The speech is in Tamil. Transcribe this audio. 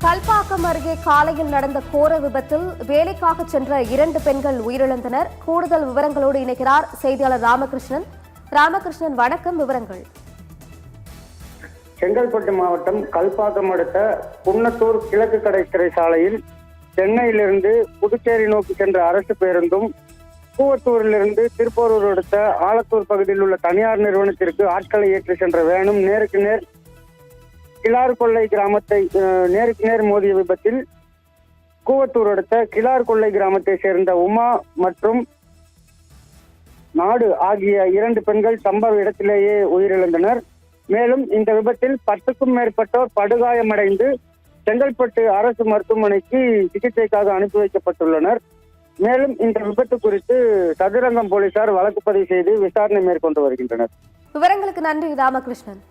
கல்பாக்கம் அருகே காலையில் நடந்த கோர விபத்தில் வேலைக்காக சென்ற 2 பெண்கள் உயிரிழந்தனர். கூடுதல் விவரங்களோடு இணைக்கிறார் செய்தியாளர் ராமகிருஷ்ணன். ராமகிருஷ்ணன், வணக்கம். விவரங்கள். செங்கல்பட்டு மாவட்டம் கல்பாக்கம் அடுத்த குன்னத்தூர் கிழக்கு கடற்கரை சாலையில் சென்னையிலிருந்து புதுச்சேரி நோக்கி சென்ற அரசு பேருந்தும் கூவத்தூரிலிருந்து திருப்போரூர் அடுத்த ஆலத்தூர் பகுதியில் உள்ள தனியார் நிறுவனத்திற்கு ஆட்களை ஏற்றி சென்ற வேனும் நேருக்கு நேர் கிளார் கொள்ளை கிராமத்தை நேருக்கு நேர் மோதிய விபத்தில் கூவத்தூர் அடுத்த கிளார் கொள்ளை கிராமத்தை சேர்ந்த உமா மற்றும் நாடு ஆகிய 2 பெண்கள் சம்பவ இடத்திலேயே உயிரிழந்தனர். மேலும் இந்த விபத்தில் 10க்கும் மேற்பட்டோர் படுகாயமடைந்து செங்கல்பட்டு அரசு மருத்துவமனைக்கு சிகிச்சைக்காக அனுப்பி வைக்கப்பட்டுள்ளனர். மேலும் இந்த விபத்து குறித்து சதுரங்கம் போலீசார் வழக்கு பதிவு செய்து விசாரணை மேற்கொண்டு வருகின்றனர். விவரங்களுக்கு நன்றி ராமகிருஷ்ணன்.